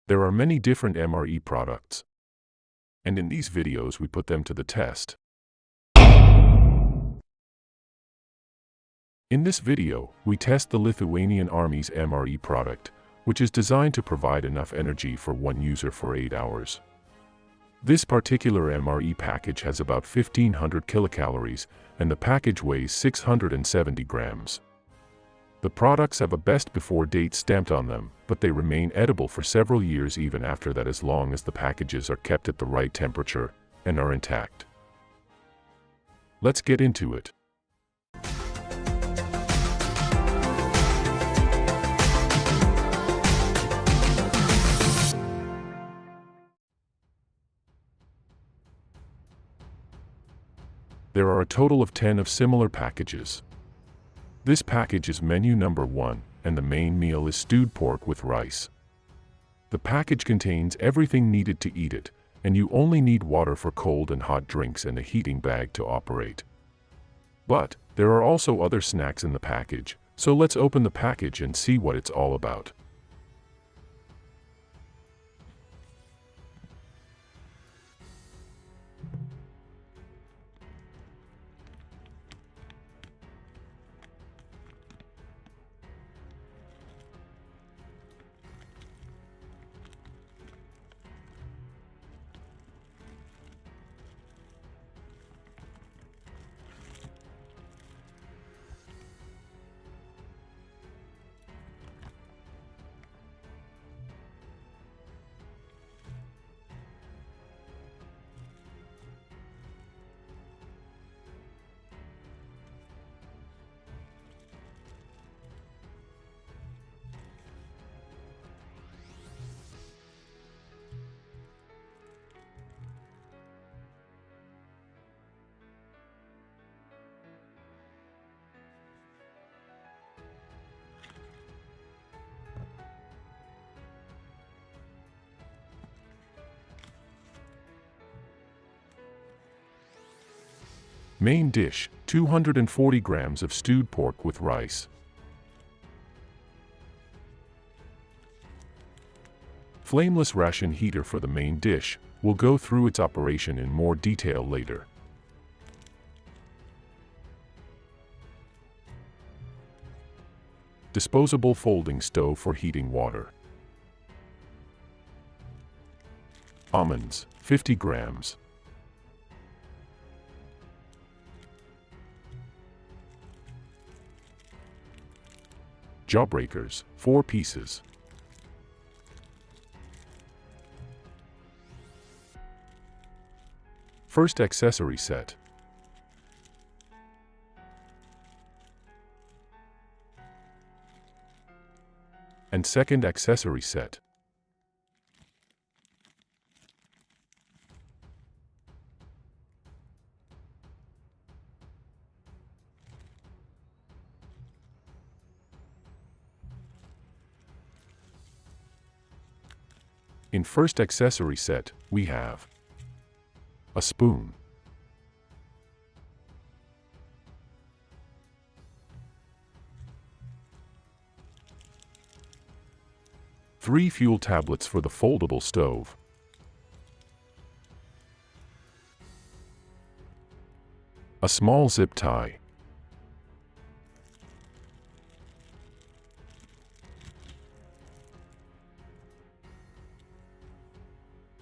There are many different MRE products, and in these videos we put them to the test. In this video, we test the Lithuanian Army's MRE product, which is designed to provide enough energy for one user for 8 hours. This particular MRE package has about 1500 kilocalories, and the package weighs 670 grams. The products have a best before date stamped on them, but they remain edible for several years even after that, as long as the packages are kept at the right temperature and are intact. Let's get into it. There are a total of 10 of similar packages. This package is menu number 1, and the main meal is stewed pork with rice. The package contains everything needed to eat it, and you only need water for cold and hot drinks and a heating bag to operate. But there are also other snacks in the package, so let's open the package and see what it's all about. Main dish, 240 grams of stewed pork with rice. Flameless ration heater for the main dish. We'll go through its operation in more detail later. Disposable folding stove for heating water. Almonds, 50 grams. Jawbreakers, 4 pieces. First accessory set. And second accessory set. In first accessory set, we have a spoon, three fuel tablets for the foldable stove, a small zip tie,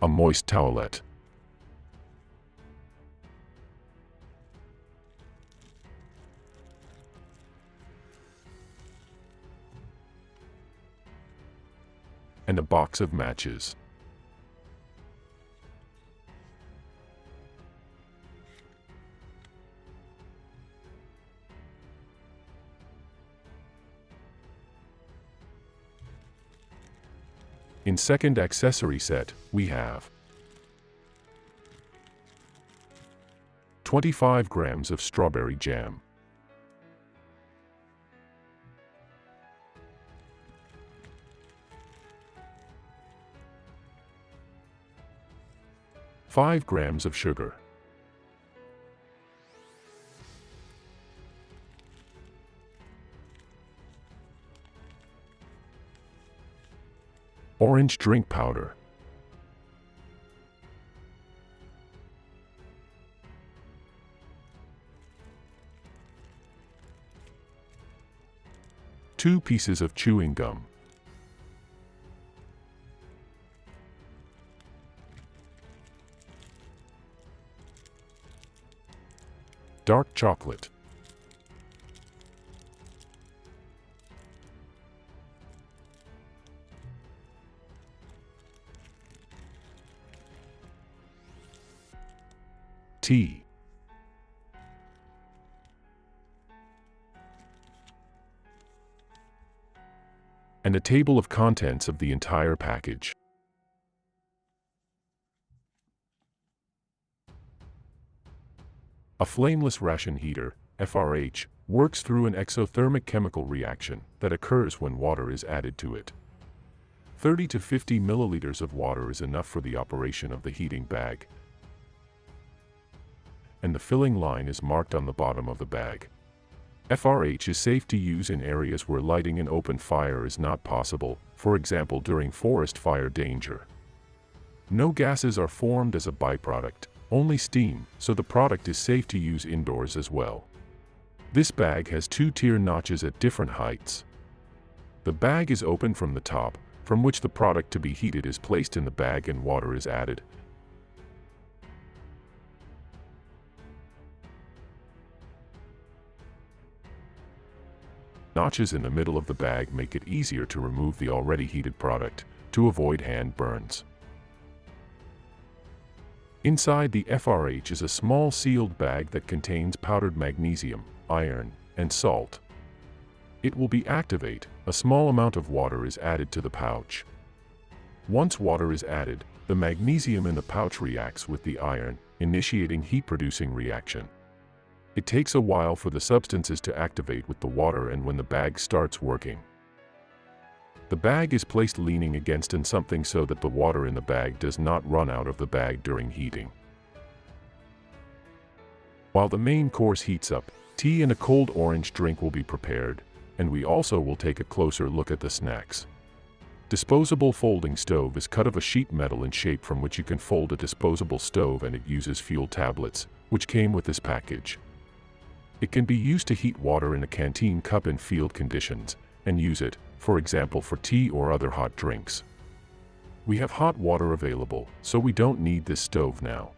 a moist towelette, and a box of matches. In second accessory set, we have 25 grams of strawberry jam, 5 grams of sugar, Orange drink powder. Two pieces of chewing gum. Dark chocolate. Tea. And a table of contents of the entire package. A flameless ration heater, FRH, works through an exothermic chemical reaction that occurs when water is added to it. 30 to 50 milliliters of water is enough for the operation of the heating bag, and the filling line is marked on the bottom of the bag. FRH is safe to use in areas where lighting an open fire is not possible, for example during forest fire danger. No gases are formed as a byproduct, only steam, so the product is safe to use indoors as well. This bag has two tier notches at different heights. The bag is open from the top, from which the product to be heated is placed in the bag and water is added. Notches in the middle of the bag make it easier to remove the already heated product, to avoid hand burns. Inside the FRH is a small sealed bag that contains powdered magnesium, iron, and salt. It will be activate. A small amount of water is added to the pouch. Once water is added, the magnesium in the pouch reacts with the iron, initiating heat-producing reaction. It takes a while for the substances to activate with the water and when the bag starts working. The bag is placed leaning against something so that the water in the bag does not run out of the bag during heating. While the main course heats up, tea and a cold orange drink will be prepared, and we also will take a closer look at the snacks. Disposable folding stove is cut of a sheet metal in shape from which you can fold a disposable stove, and it uses fuel tablets, which came with this package. It can be used to heat water in a canteen cup in field conditions, and use it, for example, for tea or other hot drinks. We have hot water available, so we don't need this stove now.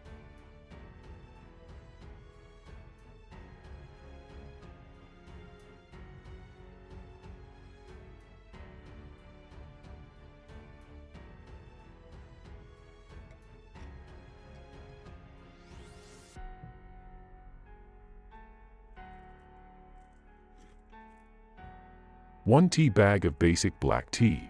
One tea bag of basic black tea.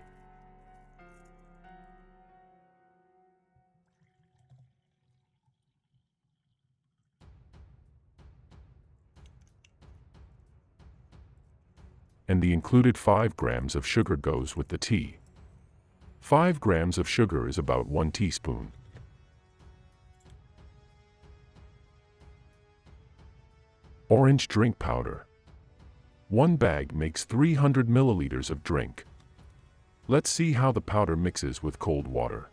And the included 5 grams of sugar goes with the tea. 5 grams of sugar is about 1 teaspoon. Orange drink powder. 1 bag makes 300 milliliters of drink. Let's see how the powder mixes with cold water.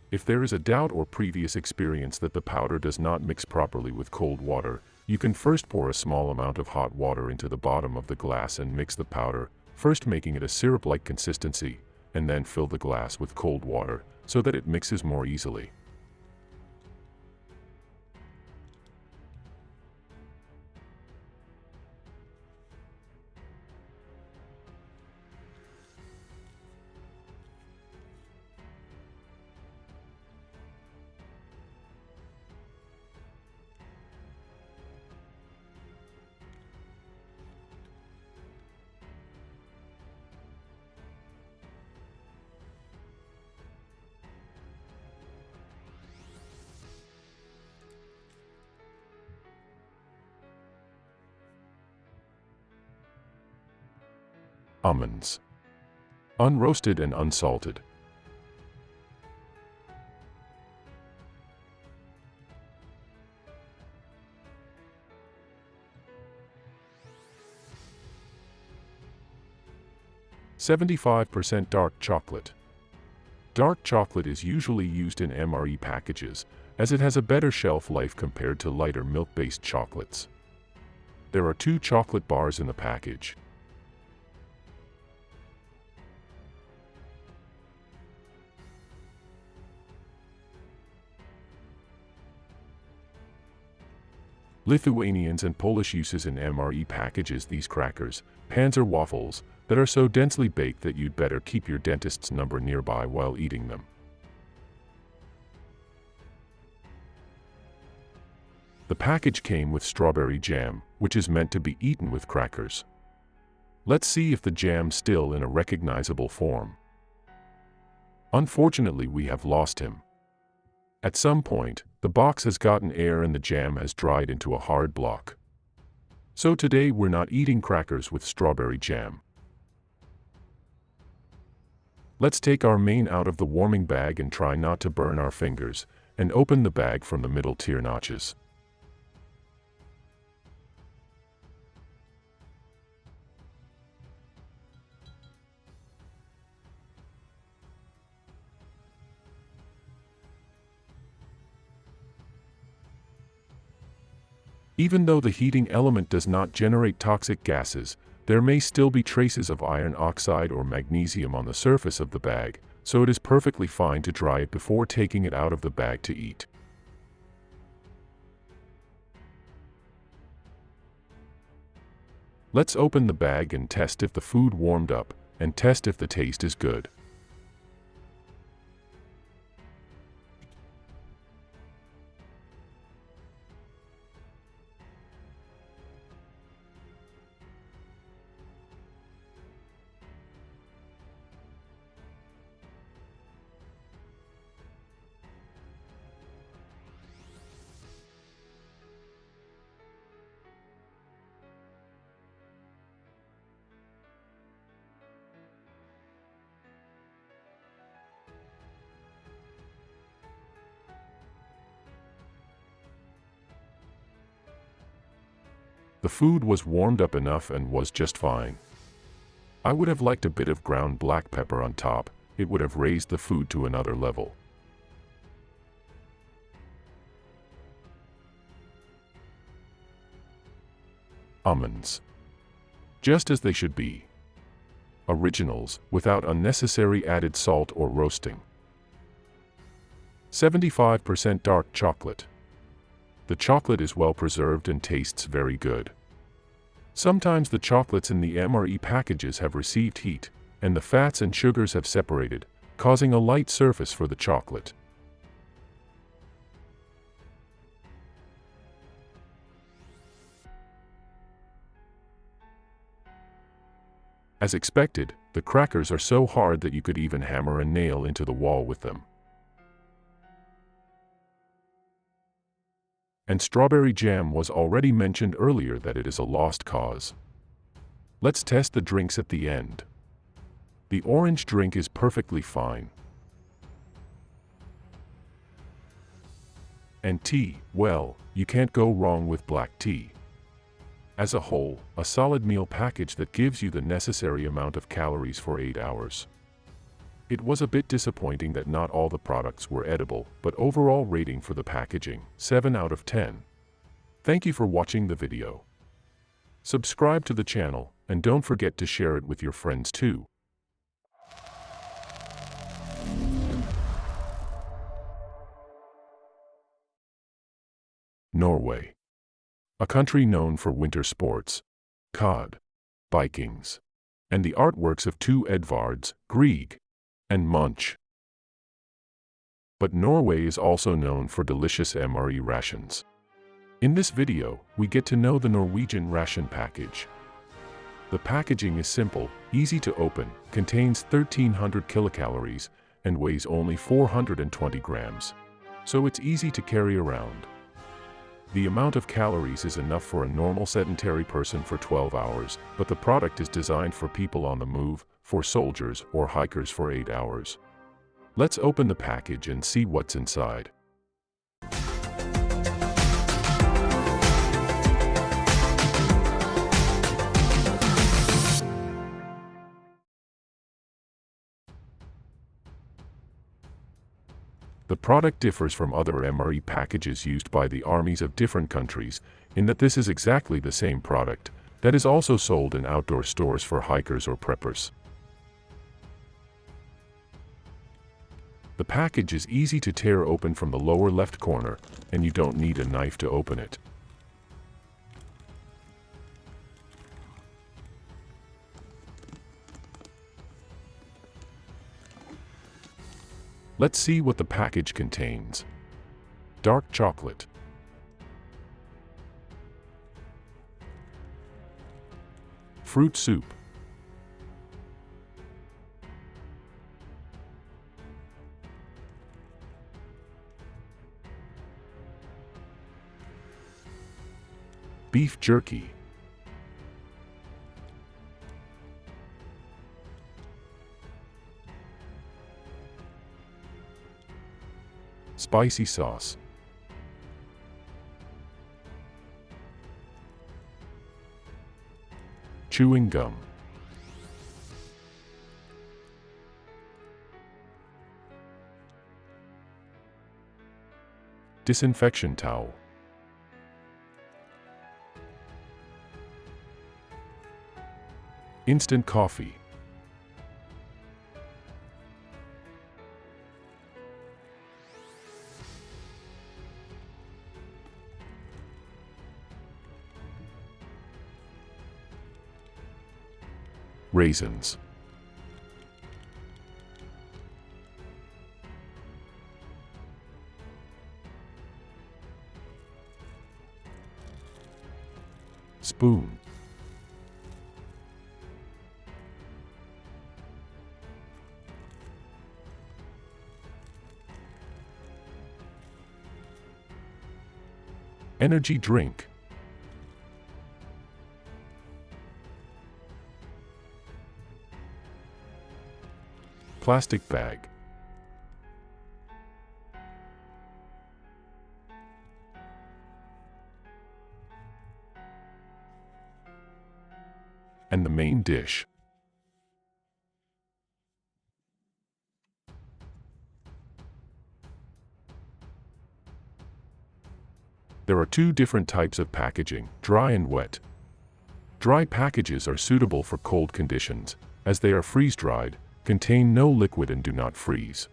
If there is a doubt or previous experience that the powder does not mix properly with cold water, you can first pour a small amount of hot water into the bottom of the glass and mix the powder, first making it a syrup-like consistency, and then fill the glass with cold water, so that it mixes more easily. Almonds. Unroasted and unsalted. .75% dark chocolate. Dark chocolate is usually used in MRE packages, as it has a better shelf life compared to lighter milk-based chocolates. There are 2 chocolate bars in the package. Lithuanians and Polish uses in MRE packages these crackers, pans or waffles, that are so densely baked that you'd better keep your dentist's number nearby while eating them. The package came with strawberry jam, which is meant to be eaten with crackers. Let's see if the jam's still in a recognizable form. Unfortunately, we have lost him. At some point, the box has gotten air and the jam has dried into a hard block. So today we're not eating crackers with strawberry jam. Let's take our main out of the warming bag and try not to burn our fingers, and open the bag from the middle tier notches. Even though the heating element does not generate toxic gases, there may still be traces of iron oxide or magnesium on the surface of the bag, so it is perfectly fine to dry it before taking it out of the bag to eat. Let's open the bag and test if the food warmed up, and test if the taste is good. The food was warmed up enough and was just fine. I would have liked a bit of ground black pepper on top. It would have raised the food to another level. Almonds. Just as they should be. Originals, without unnecessary added salt or roasting. 75% dark chocolate. The chocolate is well preserved and tastes very good. Sometimes the chocolates in the MRE packages have received heat, and the fats and sugars have separated, causing a light surface for the chocolate. As expected, the crackers are so hard that you could even hammer a nail into the wall with them. And strawberry jam was already mentioned earlier that it is a lost cause. Let's test the drinks at the end. The orange drink is perfectly fine. And tea, well, you can't go wrong with black tea. As a whole, a solid meal package that gives you the necessary amount of calories for 8 hours. It was a bit disappointing that not all the products were edible, but overall rating for the packaging, 7 out of 10. Thank you for watching the video. Subscribe to the channel, and don't forget to share it with your friends too. Norway. A country known for winter sports, cod, Vikings, and the artworks of two Edvards, Grieg and Munch. But Norway is also known for delicious MRE rations. In this video, we get to know the Norwegian ration package. The packaging is simple, easy to open, contains 1,300 kilocalories, and weighs only 420 grams. So it's easy to carry around. The amount of calories is enough for a normal sedentary person for 12 hours, but the product is designed for people on the move, for soldiers or hikers for 8 hours. Let's open the package and see what's inside. The product differs from other MRE packages used by the armies of different countries, in that this is exactly the same product that is also sold in outdoor stores for hikers or preppers. The package is easy to tear open from the lower left corner, and you don't need a knife to open it. Let's see what the package contains. Dark chocolate. Fruit soup. Beef jerky. Spicy sauce. Chewing gum. Disinfection towel. Instant coffee. Raisins. Spoon. Energy drink. Plastic bag. And the main dish. There are two different types of packaging, dry and wet. Dry packages are suitable for cold conditions, as they are freeze-dried, contain no liquid and do not freeze.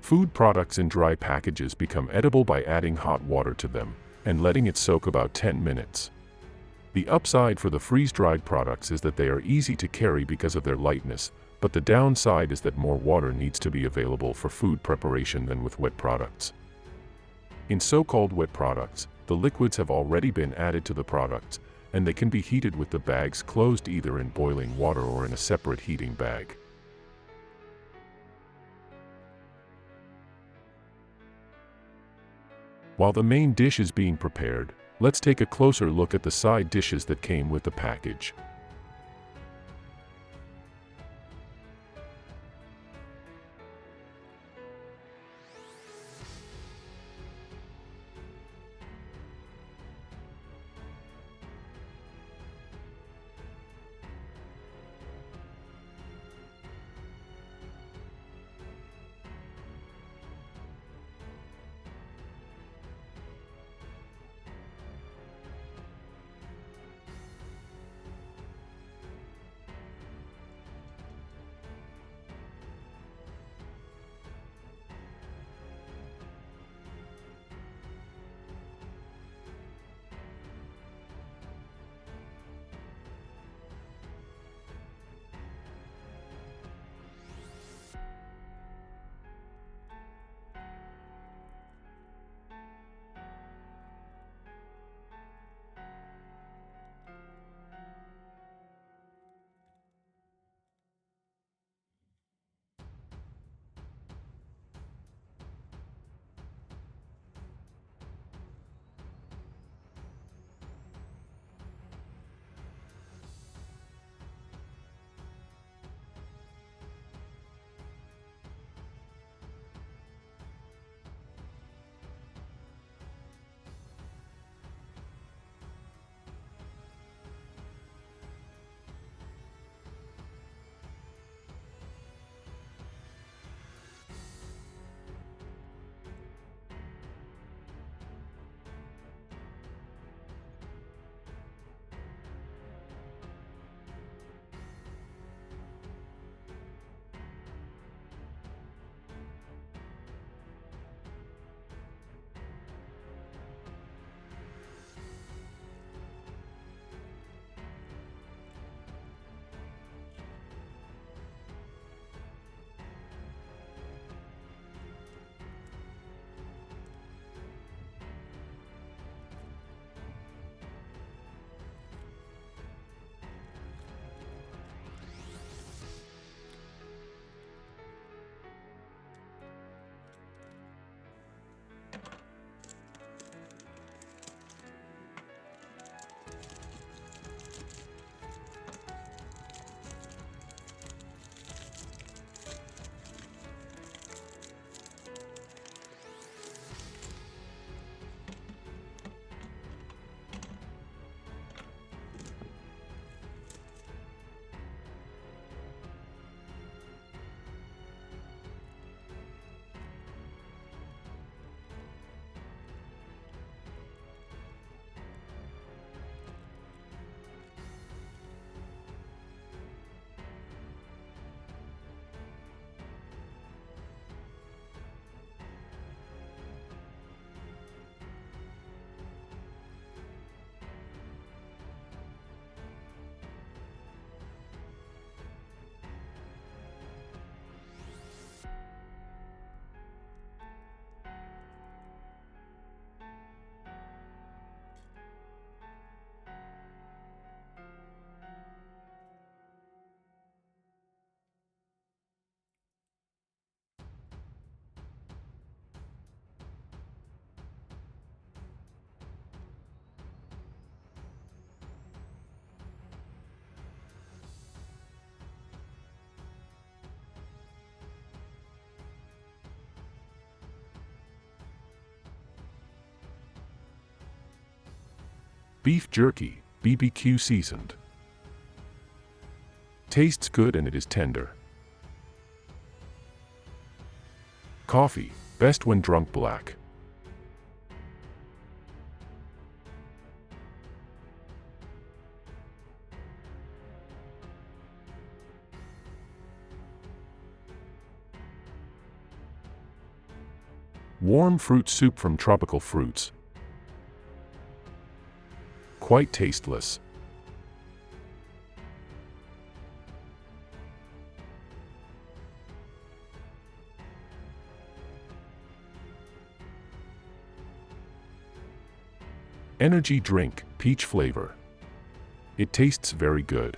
Food products in dry packages become edible by adding hot water to them and letting it soak about 10 minutes. The upside for the freeze-dried products is that they are easy to carry because of their lightness, but the downside is that more water needs to be available for food preparation than with wet products. In so-called wet products, the liquids have already been added to the products, and they can be heated with the bags closed either in boiling water or in a separate heating bag. While the main dish is being prepared, let's take a closer look at the side dishes that came with the package. Beef jerky, BBQ seasoned. Tastes good and it is tender. Coffee, best when drunk black. Warm fruit soup from tropical fruits. Quite tasteless. Energy drink, peach flavor. It tastes very good.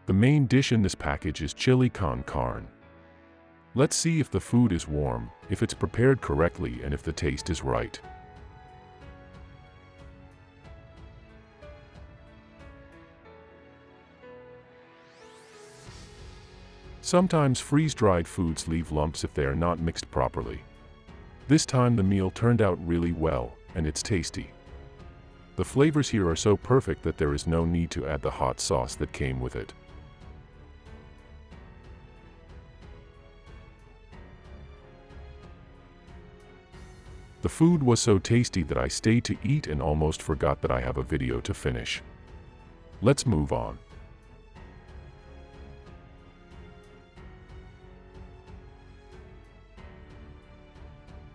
The main dish in this package is chili con carne. Let's see if the food is warm, if it's prepared correctly, and if the taste is right. Sometimes freeze-dried foods leave lumps if they are not mixed properly. This time the meal turned out really well, and it's tasty. The flavors here are so perfect that there is no need to add the hot sauce that came with it. The food was so tasty that I stayed to eat and almost forgot that I have a video to finish. Let's move on.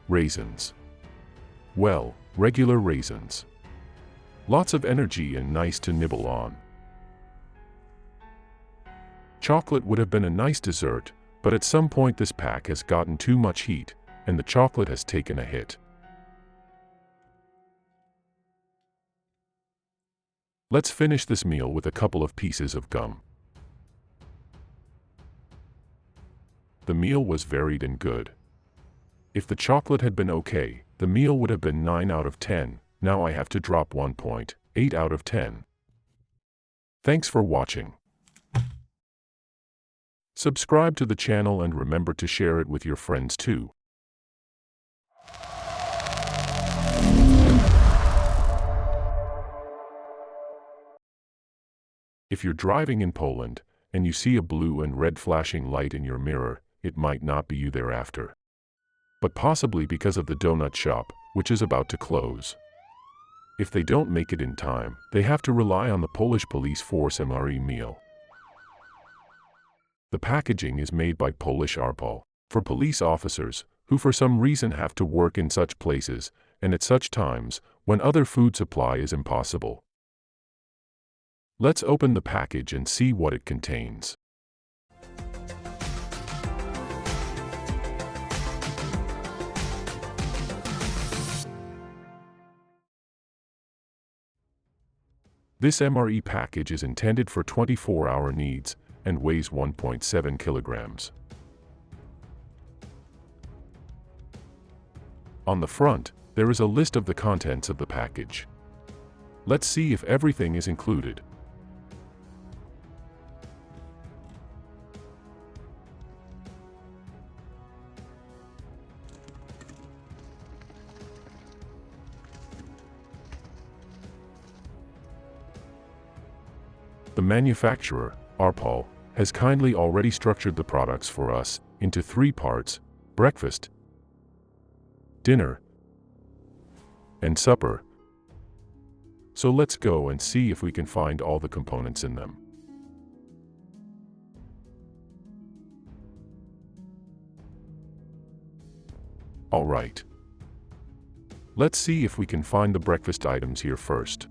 Raisins. Well, regular raisins. Lots of energy and nice to nibble on. Chocolate would have been a nice dessert, but at some point this pack has gotten too much heat, and the chocolate has taken a hit. Let's finish this meal with a couple of pieces of gum. The meal was varied and good. If the chocolate had been okay, the meal would have been 9 out of 10, now I have to drop 1.8 out of 10. Thanks for watching. Subscribe to the channel and remember to share it with your friends too. If you're driving in Poland, and you see a blue and red flashing light in your mirror, it might not be you thereafter. But possibly because of the donut shop, which is about to close. If they don't make it in time, they have to rely on the Polish police force MRE meal. The packaging is made by Polish RPOL, for police officers, who for some reason have to work in such places, and at such times, when other food supply is impossible. Let's open the package and see what it contains. This MRE package is intended for 24-hour needs and weighs 1.7 kilograms. On the front, there is a list of the contents of the package. Let's see if everything is included. The manufacturer, RPOL, has kindly already structured the products for us into 3 parts: breakfast, dinner, and supper. So let's go and see if we can find all the components in them. All right. Let's see if we can find the breakfast items here first.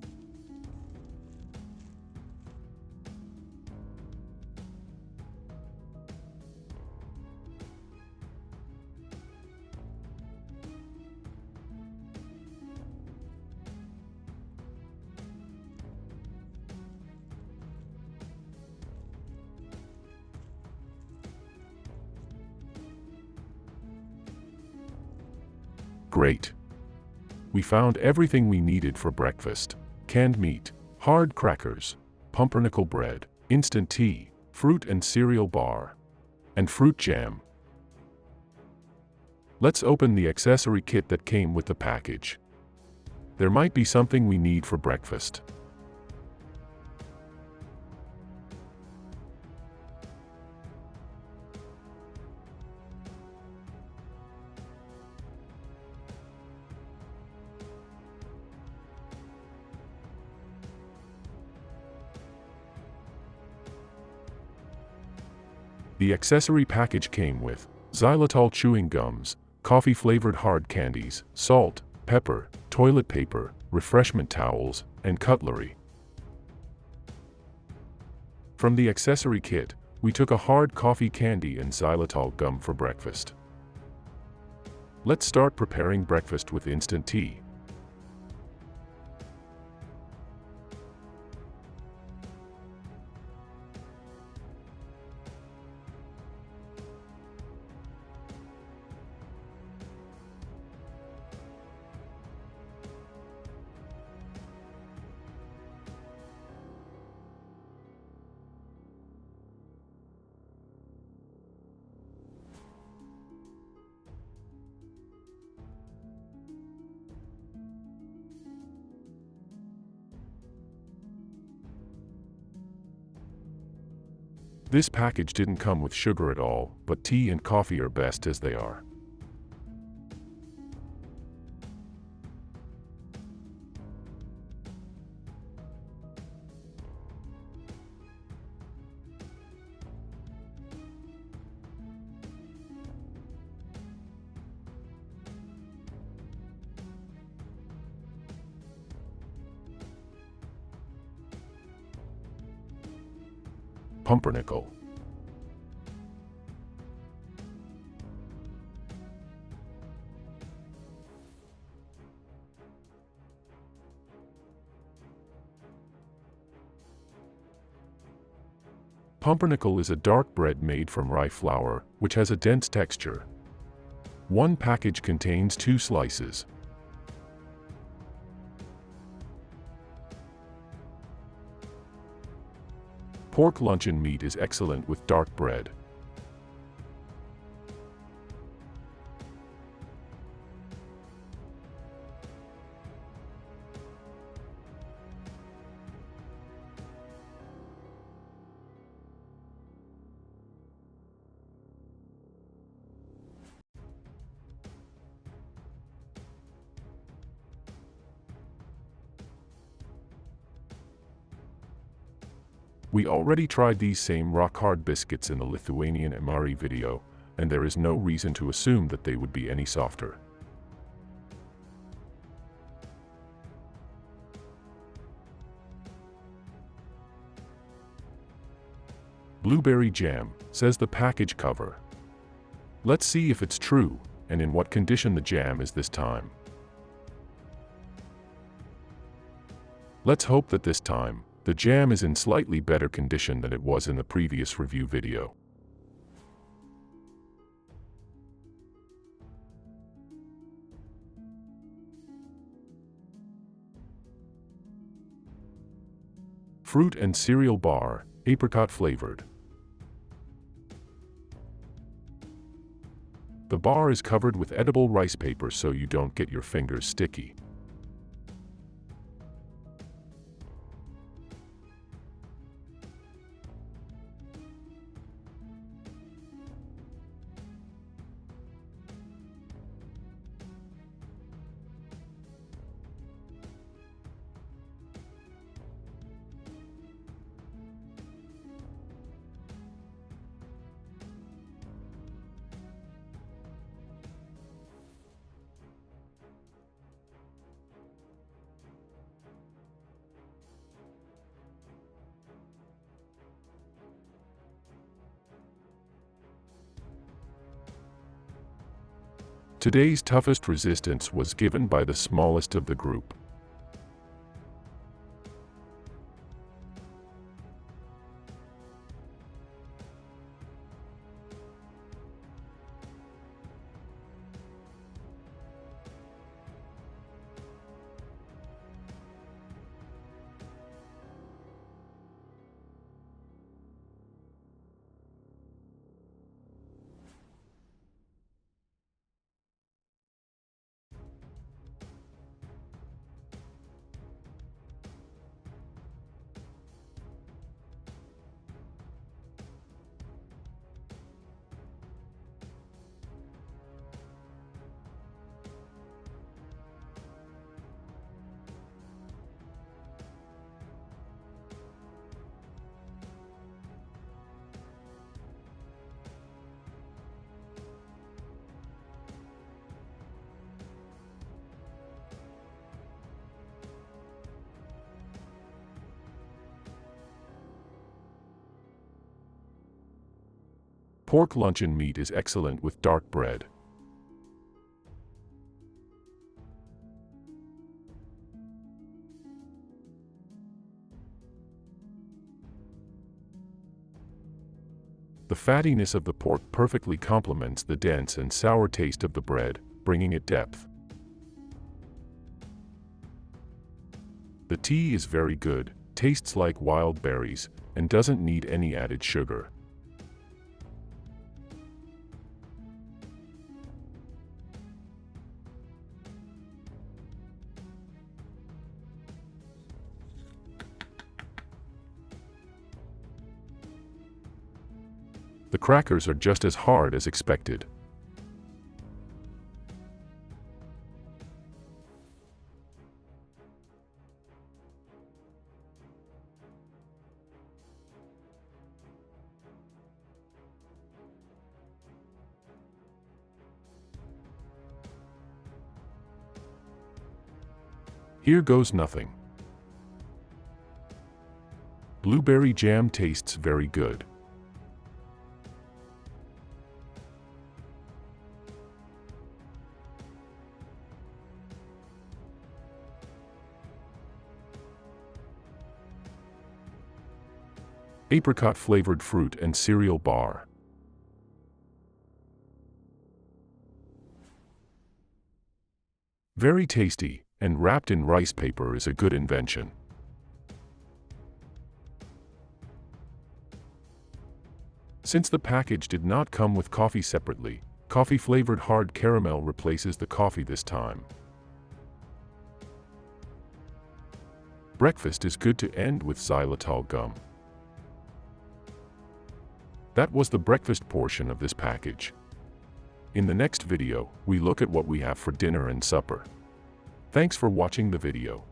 Great. We found everything we needed for breakfast: canned meat, hard crackers, pumpernickel bread, instant tea, fruit and cereal bar, and fruit jam. Let's open the accessory kit that came with the package. There might be something we need for breakfast. The accessory package came with xylitol chewing gums, coffee-flavored hard candies, salt, pepper, toilet paper, refreshment towels, and cutlery. From the accessory kit, we took a hard coffee candy and xylitol gum for breakfast. Let's start preparing breakfast with instant tea. This package didn't come with sugar at all, but tea and coffee are best as they are. Pumpernickel. Pumpernickel is a dark bread made from rye flour, which has a dense texture. One package contains 2 slices. Pork luncheon meat is excellent with dark bread. We already tried these same rock-hard biscuits in the Lithuanian MRE video, and there is no reason to assume that they would be any softer. Blueberry jam, says the package cover. Let's see if it's true, and in what condition the jam is this time. Let's hope that this time, the jam is in slightly better condition than it was in the previous review video. Fruit and cereal bar, apricot flavored. The bar is covered with edible rice paper so you don't get your fingers sticky. Today's toughest resistance was given by the smallest of the group. Pork luncheon meat is excellent with dark bread. The fattiness of the pork perfectly complements the dense and sour taste of the bread, bringing it depth. The tea is very good, tastes like wild berries, and doesn't need any added sugar. The crackers are just as hard as expected. Here goes nothing. Blueberry jam tastes very good. Apricot flavored fruit and cereal bar. Very tasty, and wrapped in rice paper is a good invention. Since the package did not come with coffee separately, coffee-flavored hard caramel replaces the coffee this time. Breakfast is good to end with xylitol gum. That was the breakfast portion of this package. In the next video, we look at what we have for dinner and supper. Thanks for watching the video.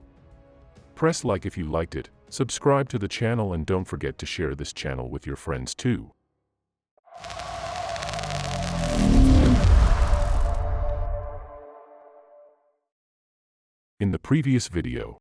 Press like if you liked it, subscribe to the channel, and don't forget to share this channel with your friends too. In the previous video,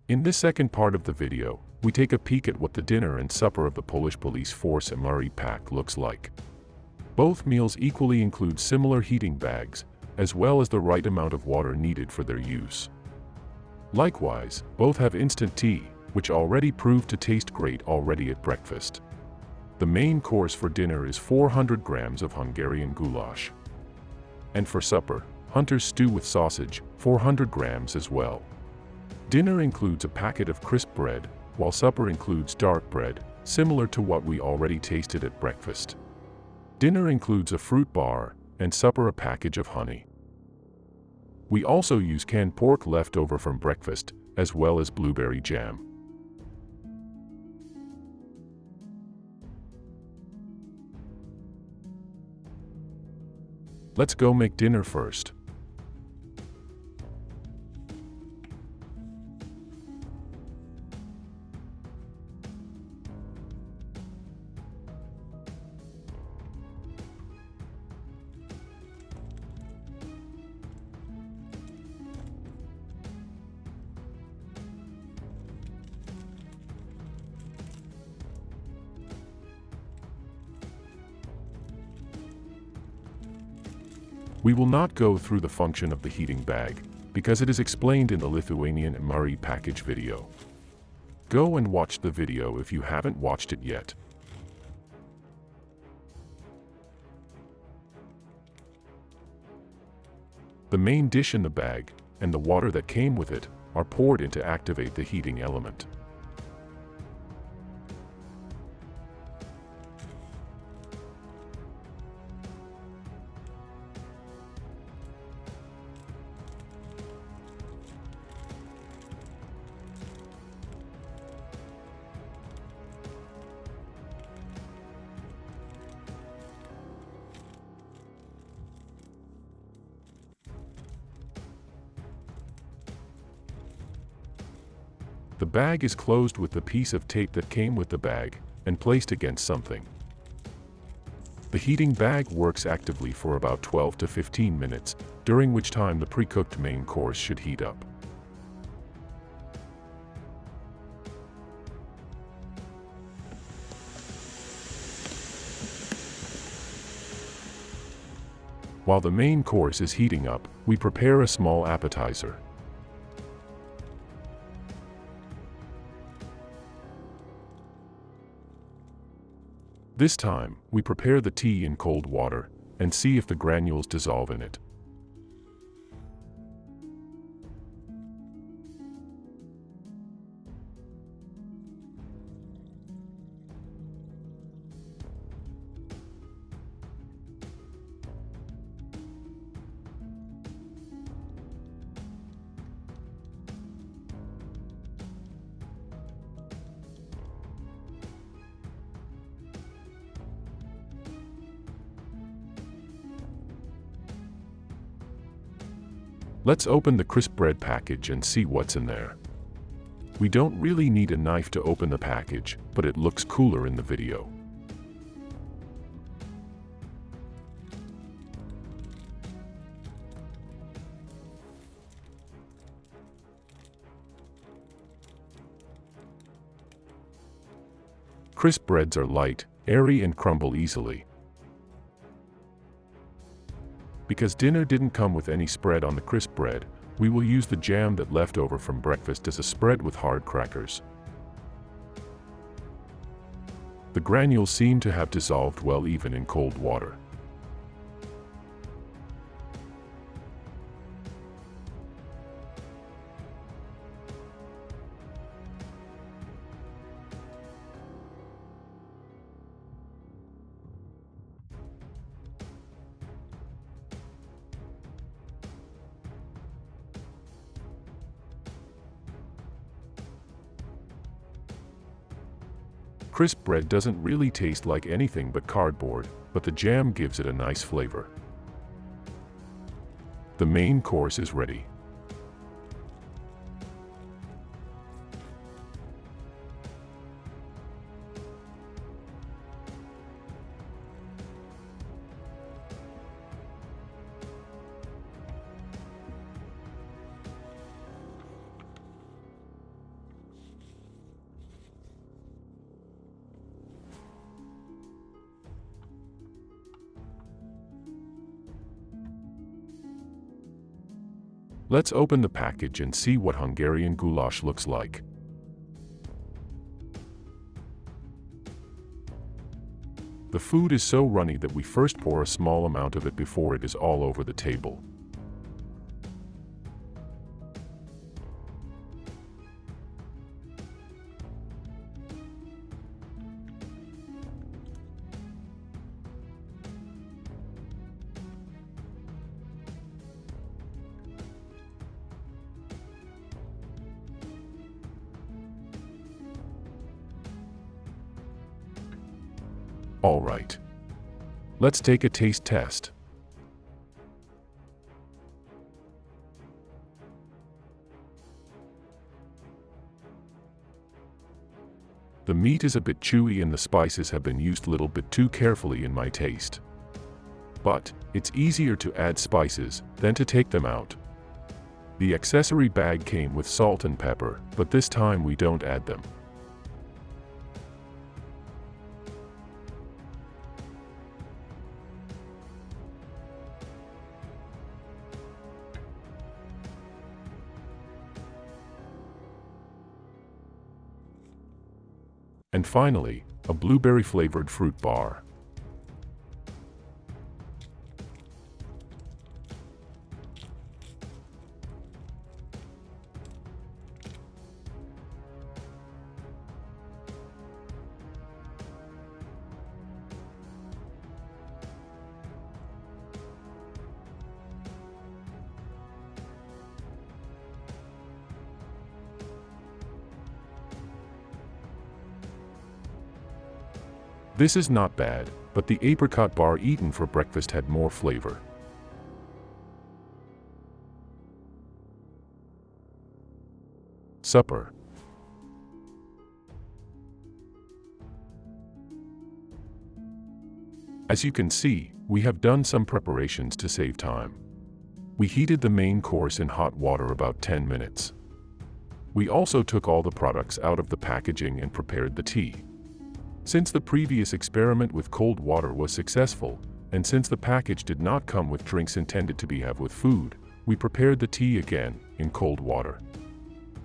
in this second part of the video, we take a peek at what the dinner and supper of the Polish Police Force MRE pack looks like. Both meals equally include similar heating bags, as well as the right amount of water needed for their use. Likewise, both have instant tea, which already proved to taste great already at breakfast. The main course for dinner is 400 grams of Hungarian goulash. And for supper, Hunter's stew with sausage, 400 grams as well. Dinner includes a packet of crisp bread, while supper includes dark bread, similar to what we already tasted at breakfast. Dinner includes a fruit bar, and supper a package of honey. We also use canned pork left over from breakfast, as well as blueberry jam. Let's go make dinner first. We will not go through the function of the heating bag, because it is explained in the Lithuanian MRE package video. Go and watch the video if you haven't watched it yet. The main dish in the bag, and the water that came with it, are poured in to activate the heating element. The bag is closed with the piece of tape that came with the bag, and placed against something. The heating bag works actively for about 12 to 15 minutes, during which time the pre-cooked main course should heat up. While the main course is heating up, we prepare a small appetizer. This time, we prepare the tea in cold water, and see if the granules dissolve in it. Let's open the crisp bread package and see what's in there. We don't really need a knife to open the package, but it looks cooler in the video. Crisp breads are light, airy and crumble easily. Because dinner didn't come with any spread on the crisp bread, we will use the jam that left over from breakfast as a spread with hard crackers. The granules seem to have dissolved well even in cold water. Crisp bread doesn't really taste like anything but cardboard, but the jam gives it a nice flavor. The main course is ready. Let's open the package and see what Hungarian goulash looks like. The food is so runny that we first pour a small amount of it before it is all over the table. All right. Let's take a taste test. The meat is a bit chewy and the spices have been used a little bit too carefully in my taste. But it's easier to add spices than to take them out. The accessory bag came with salt and pepper, but this time we don't add them. And finally, a blueberry-flavored fruit bar. This is not bad, but the apricot bar eaten for breakfast had more flavor. Supper. As you can see, we have done some preparations to save time. We heated the main course in hot water about 10 minutes. We also took all the products out of the packaging and prepared the tea. Since the previous experiment with cold water was successful, and since the package did not come with drinks intended to be had with food, we prepared the tea again, in cold water.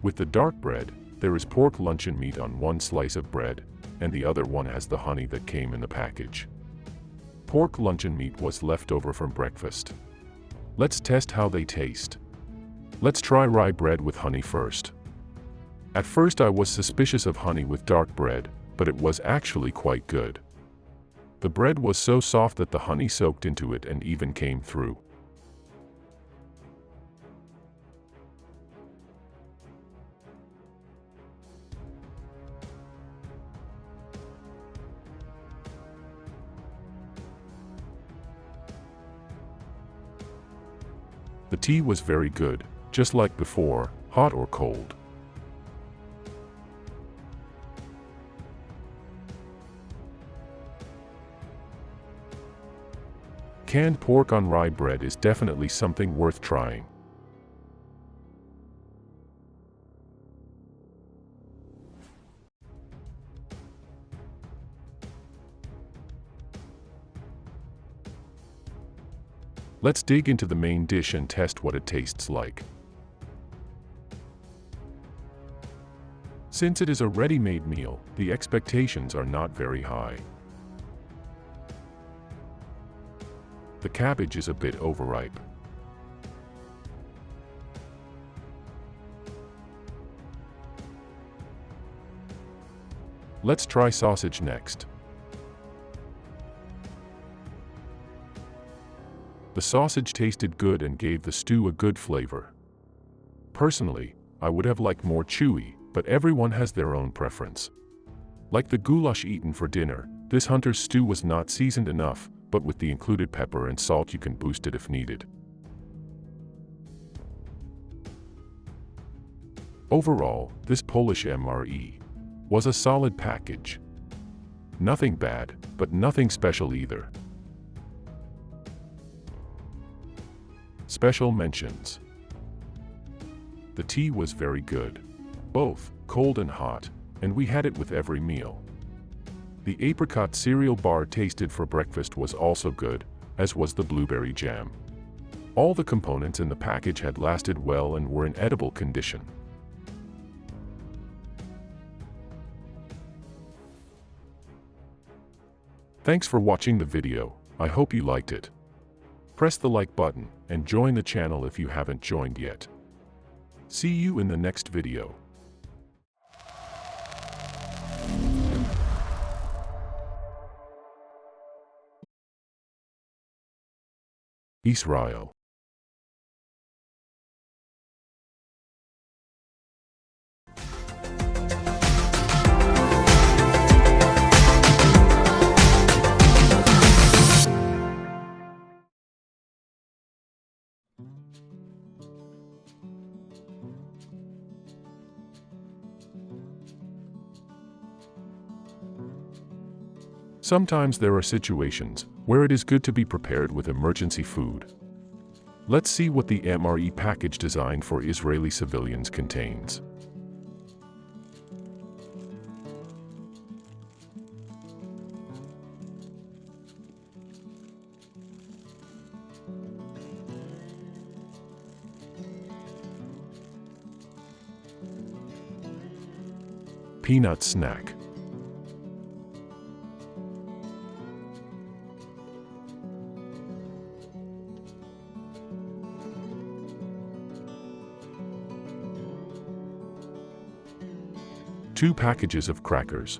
With the dark bread, there is pork luncheon meat on one slice of bread, and the other one has the honey that came in the package. Pork luncheon meat was left over from breakfast. Let's test how they taste. Let's try rye bread with honey first. At first I was suspicious of honey with dark bread, but it was actually quite good. The bread was so soft that the honey soaked into it and even came through. The tea was very good, just like before, hot or cold. Canned pork on rye bread is definitely something worth trying. Let's dig into the main dish and test what it tastes like. Since it is a ready-made meal, the expectations are not very high. The cabbage is a bit overripe. Let's try sausage next. The sausage tasted good and gave the stew a good flavor. Personally, I would have liked more chewy, but everyone has their own preference. Like the goulash eaten for dinner, this hunter's stew was not seasoned enough, but with the included pepper and salt you can boost it if needed. Overall, this Polish MRE was a solid package. Nothing bad, but nothing special either. Special mentions. The tea was very good, both cold and hot, and we had it with every meal. The apricot cereal bar tasted for breakfast was also good, as was the blueberry jam. All the components in the package had lasted well and were in edible condition. Thanks for watching the video. I hope you liked it. Press the like button and join the channel if you haven't joined yet. See you in the next video. Israel. Sometimes there are situations where it is good to be prepared with emergency food. Let's see what the MRE package designed for Israeli civilians contains. Peanut snack. Two packages of crackers.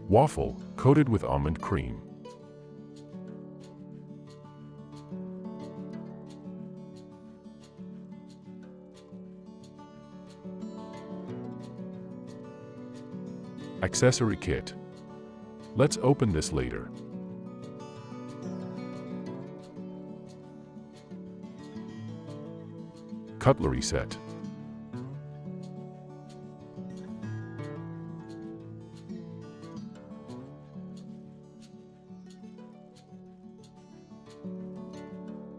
Waffle, coated with almond cream. Accessory kit. Let's open this later. Cutlery set.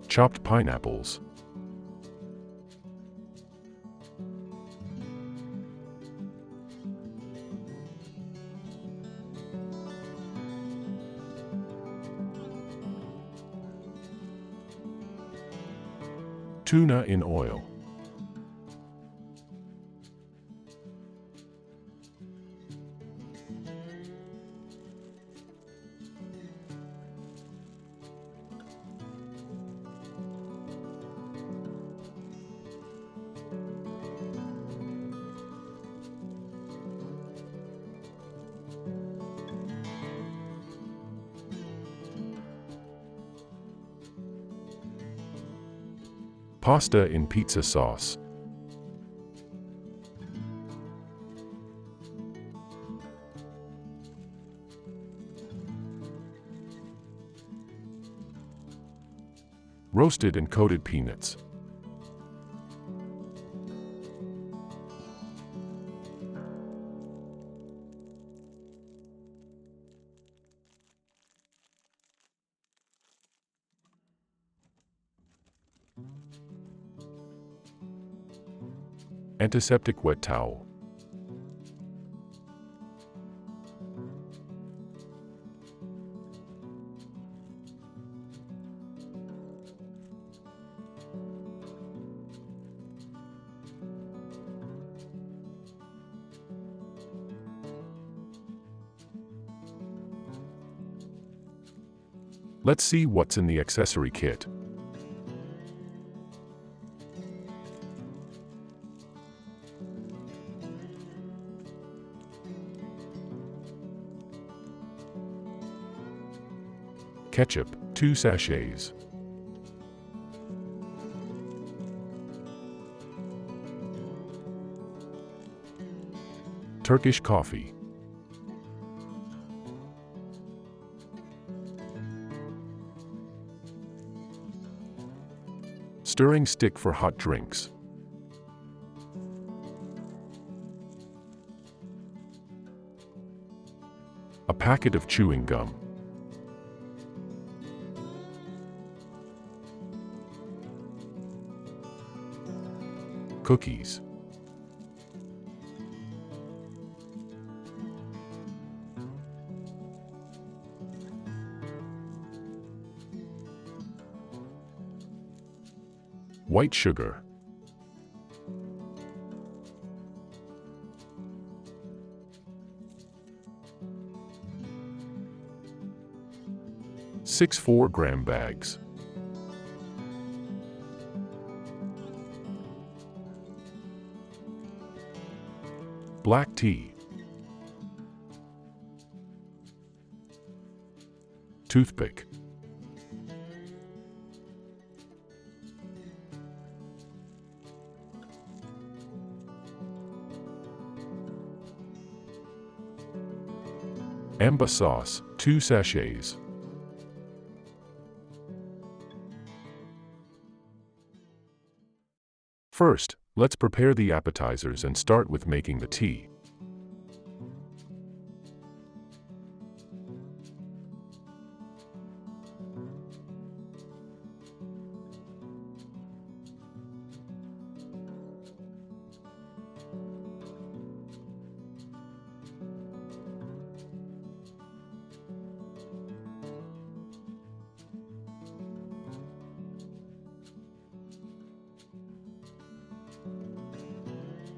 chopped pineapples, tuna in oil, pasta in pizza sauce, roasted and coated peanuts, antiseptic wet towel, Let's see what's in the accessory kit. Ketchup, 2 sachets. Turkish coffee. Stirring stick for hot drinks. A packet of chewing gum. Cookies. White sugar. Six 4-gram bags. Black tea. Toothpick. Amba sauce, 2 sachets. First, let's prepare the appetizers and start with making the tea.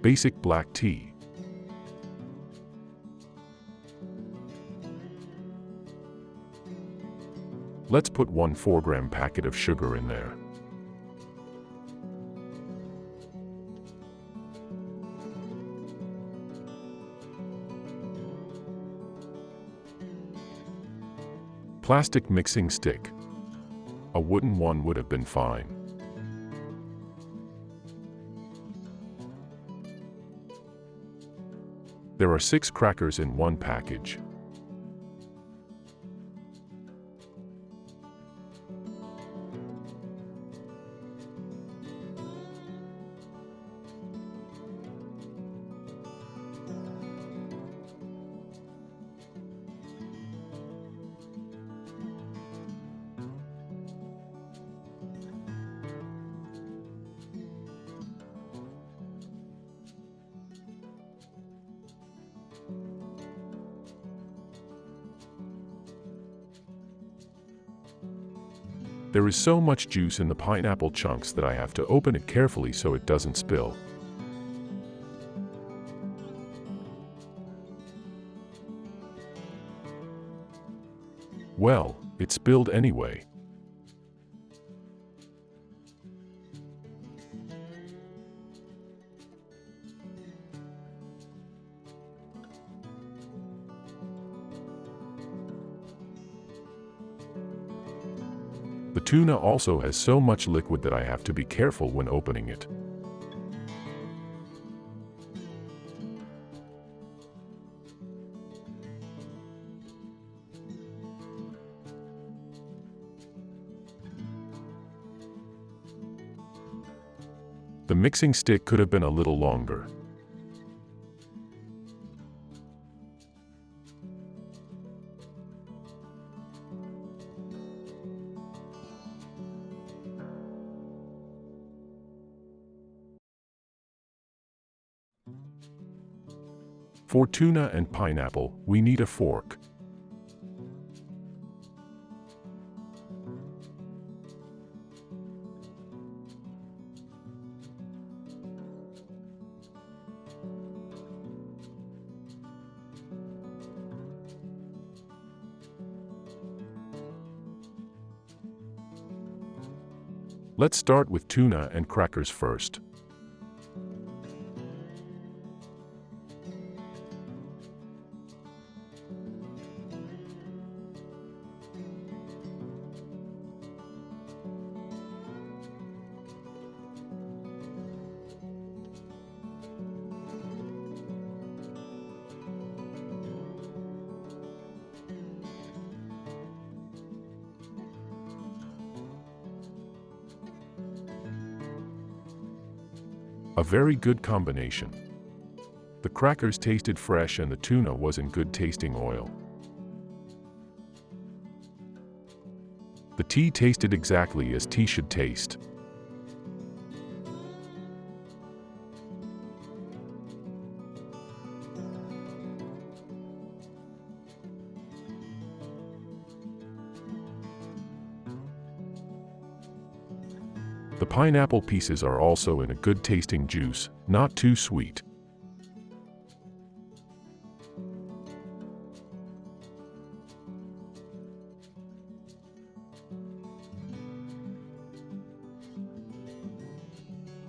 Basic black tea. Let's put 1 4-gram packet of sugar in there. Plastic mixing stick. A wooden one would have been fine. There are 6 crackers in one package. There is so much juice in the pineapple chunks that I have to open it carefully so it doesn't spill. Well, it spilled anyway. The tuna also has so much liquid that I have to be careful when opening it. The mixing stick could have been a little longer. For tuna and pineapple, we need a fork. Let's start with tuna and crackers first. A very good combination. The crackers tasted fresh and the tuna was in good tasting oil. The tea tasted exactly as tea should taste. The pineapple pieces are also in a good tasting juice, not too sweet.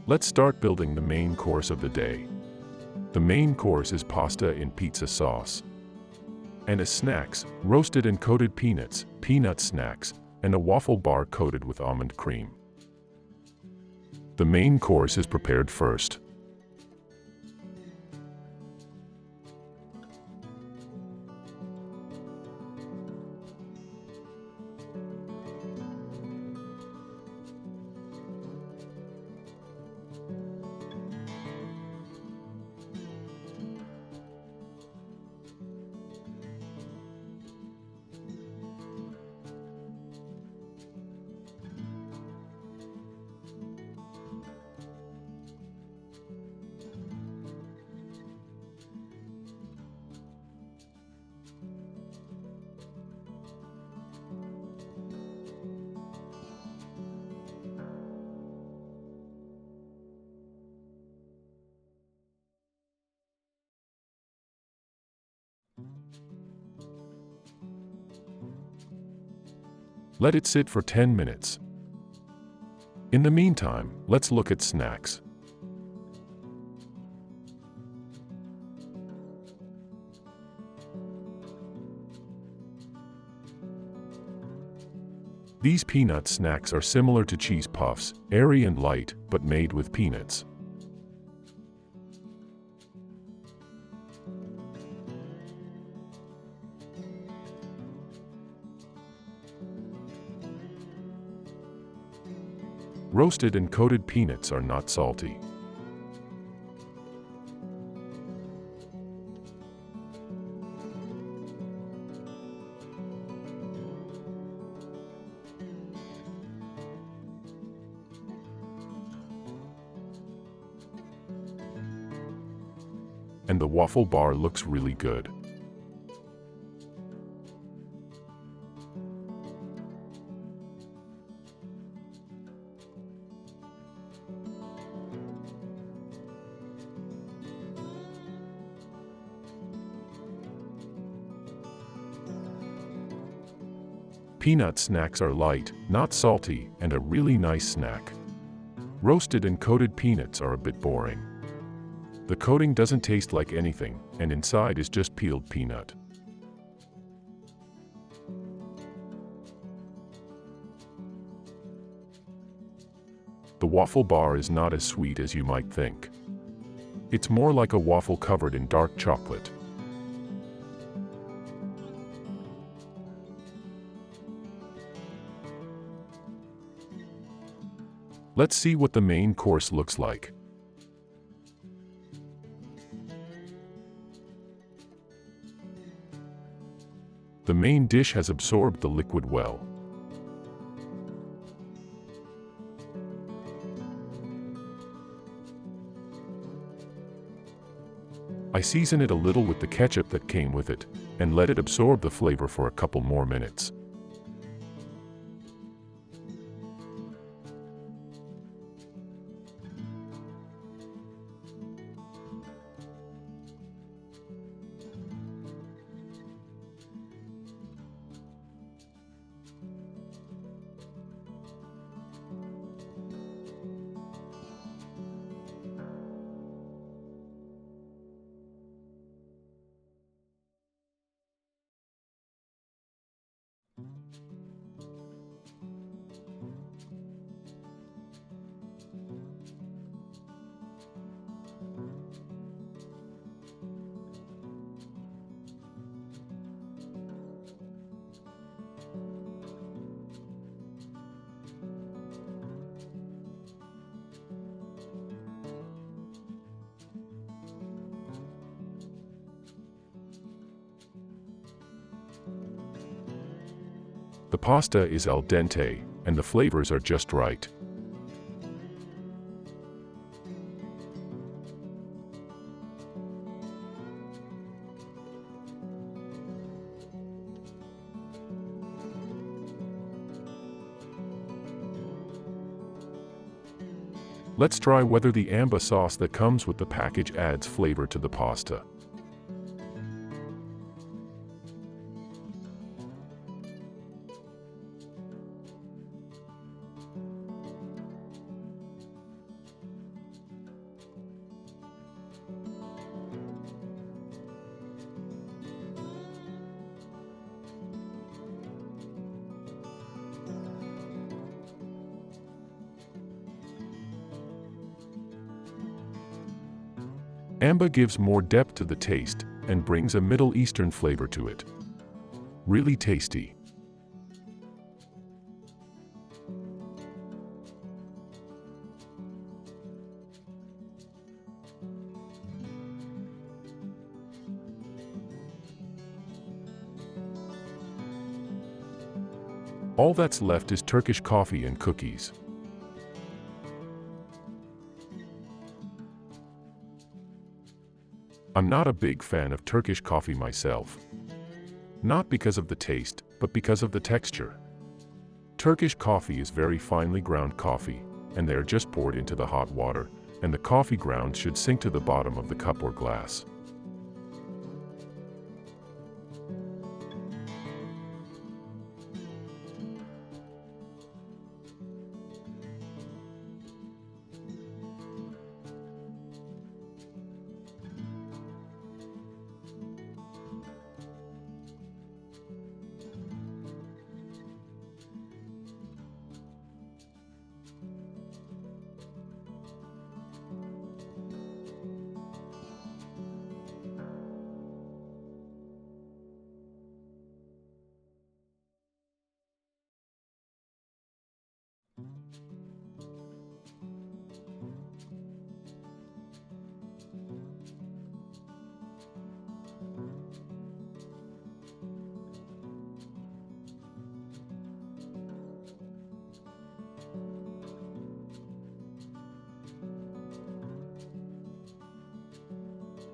Let's start building the main course of the day. The main course is pasta in pizza sauce. And as snacks, roasted and coated peanuts, peanut snacks, and a waffle bar coated with almond cream. The main course is prepared first. Let it sit for 10 minutes. In the meantime, let's look at snacks. These peanut snacks are similar to cheese puffs, airy and light, but made with peanuts. Roasted and coated peanuts are not salty. And the waffle bar looks really good. Peanut snacks are light, not salty, and a really nice snack. Roasted and coated peanuts are a bit boring. The coating doesn't taste like anything, and inside is just peeled peanut. The waffle bar is not as sweet as you might think. It's more like a waffle covered in dark chocolate. Let's see what the main course looks like. The main dish has absorbed the liquid well. I season it a little with the ketchup that came with it, and let it absorb the flavor for a couple more minutes. The pasta is al dente, and the flavors are just right. Let's try whether the amba sauce that comes with the package adds flavor to the pasta. Amba gives more depth to the taste and brings a Middle Eastern flavor to it. Really tasty. All that's left is Turkish coffee and cookies. I'm not a big fan of Turkish coffee myself. Not because of the taste, but because of the texture. Turkish coffee is very finely ground coffee, and they are just poured into the hot water, and the coffee grounds should sink to the bottom of the cup or glass.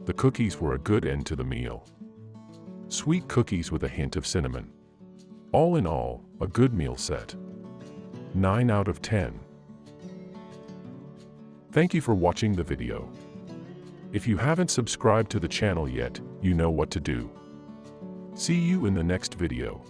The cookies were a good end to the meal. Sweet cookies with a hint of cinnamon. All in all, a good meal set. 9 out of 10. Thank you for watching the video. If you haven't subscribed to the channel yet, you know what to do. See you in the next video.